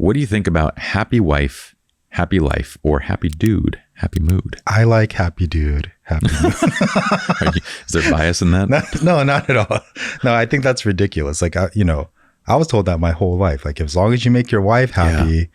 What do you think about happy wife, happy life, or happy dude, happy mood? I like happy dude, happy mood. Is there bias in that? No, not at all. No, I think that's ridiculous. Like, I was told that my whole life. Like, as long as you make your wife happy,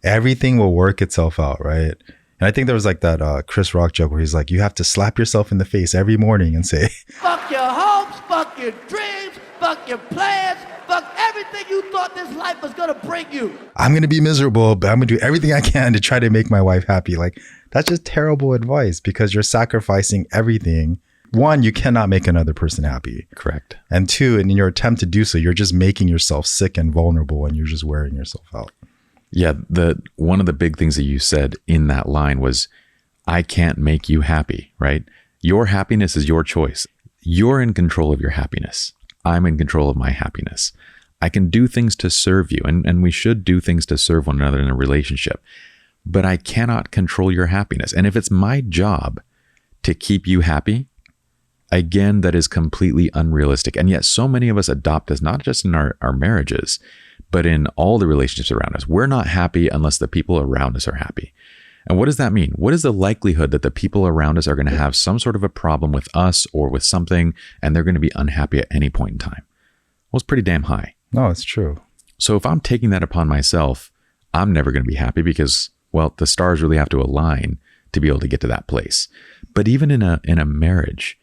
everything will work itself out, right? And I think there was like that Chris Rock joke where he's like, you have to slap yourself in the face every morning and say, fuck your hopes, fuck your dreams, fuck your plans, fuck everything you thought this life was gonna bring you. I'm gonna be miserable, but I'm gonna do everything I can to try to make my wife happy. Like, that's just terrible advice because you're sacrificing everything. One, you cannot make another person happy. Correct. And two, in your attempt to do so, you're just making yourself sick and vulnerable and you're just wearing yourself out. Yeah, one of the big things that you said in that line was, I can't make you happy, right? Your happiness is your choice. You're in control of your happiness. I'm in control of my happiness. I can do things to serve you, and we should do things to serve one another in a relationship, but I cannot control your happiness. And if it's my job to keep you happy, again, that is completely unrealistic. And yet so many of us adopt this, not just in our marriages, but in all the relationships around us. We're not happy unless the people around us are happy. And what does that mean? What is the likelihood that the people around us are going to have some sort of a problem with us or with something, and they're going to be unhappy at any point in time? Well, it's pretty damn high. No, it's true. So if I'm taking that upon myself, I'm never going to be happy because, well, the stars really have to align to be able to get to that place. But even in a marriage,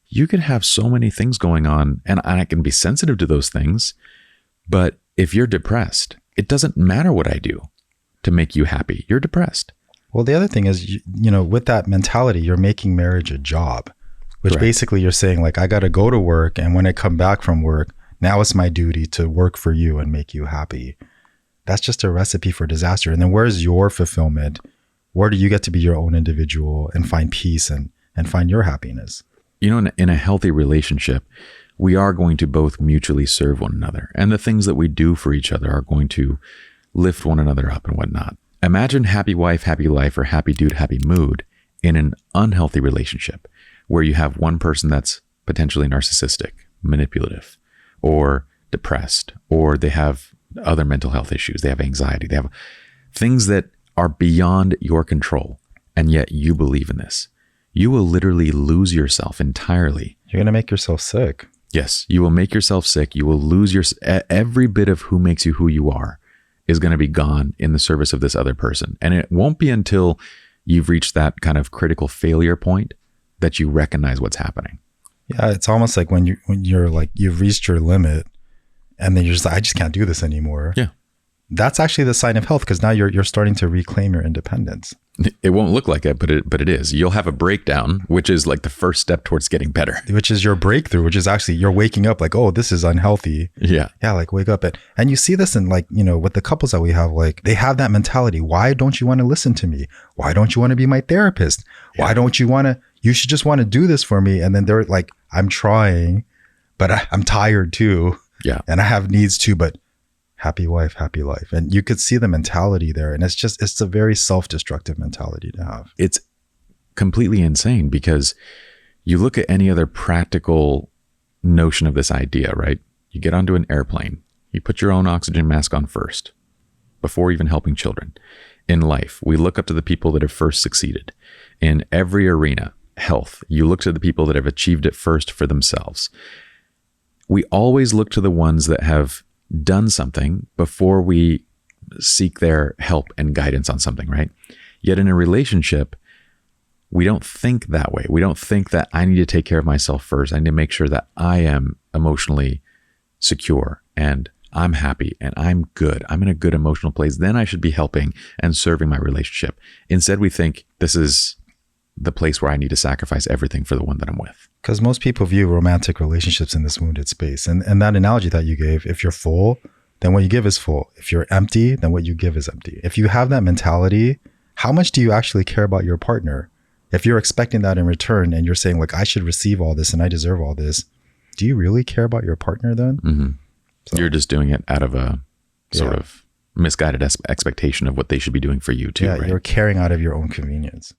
you could have so many things going on, and I can be sensitive to those things. But if you're depressed, it doesn't matter what I do to make you happy. You're depressed. Well, the other thing is, with that mentality, you're making marriage a job, which Correct. Basically you're saying like, I got to go to work. And when I come back from work, now it's my duty to work for you and make you happy. That's just a recipe for disaster. And then where's your fulfillment? Where do you get to be your own individual and find peace and find your happiness? In a healthy relationship, we are going to both mutually serve one another. And the things that we do for each other are going to lift one another up and whatnot. Imagine happy wife, happy life, or happy dude, happy mood in an unhealthy relationship where you have one person that's potentially narcissistic, manipulative, or depressed, or they have other mental health issues. They have anxiety. They have things that are beyond your control. And yet you believe in this. You will literally lose yourself entirely. You're going to make yourself sick. Yes, you will make yourself sick. You will lose every bit of who makes you who you are is going to be gone in the service of this other person. And it won't be until you've reached that kind of critical failure point that you recognize what's happening. Yeah, it's almost like when you're like, you've reached your limit and then you're just like, I just can't do this anymore. Yeah. That's actually the sign of health because now you're starting to reclaim your independence. It won't look like it, but it is. You'll have a breakdown, which is like the first step towards getting better. Which is your breakthrough, which is actually you're waking up like, oh, this is unhealthy. Yeah. Yeah, like wake up. And you see this in like, with the couples that we have, like they have that mentality. Why don't you want to listen to me? Why don't you want to be my therapist? Yeah. Why don't you should just want to do this for me. And then they're like, I'm trying, but I'm tired too. Yeah. And I have needs too, but happy wife, happy life. And you could see the mentality there. And it's a very self-destructive mentality to have. It's completely insane because you look at any other practical notion of this idea, right? You get onto an airplane, you put your own oxygen mask on first before even helping children. In life, we look up to the people that have first succeeded. In every arena, health, you look to the people that have achieved it first for themselves. We always look to the ones that have done something before we seek their help and guidance on something, right? Yet in a relationship, we don't think that way. We don't think that I need to take care of myself first. I need to make sure that I am emotionally secure and I'm happy and I'm good. I'm in a good emotional place. Then I should be helping and serving my relationship. Instead, we think this is the place where I need to sacrifice everything for the one that I'm with. Because most people view romantic relationships in this wounded space. And that analogy that you gave, if you're full, then what you give is full. If you're empty, then what you give is empty. If you have that mentality, how much do you actually care about your partner? If you're expecting that in return and you're saying like, I should receive all this and I deserve all this, do you really care about your partner then? Mm-hmm. So, you're just doing it out of a sort of misguided expectation of what they should be doing for you too, right? You're caring out of your own convenience.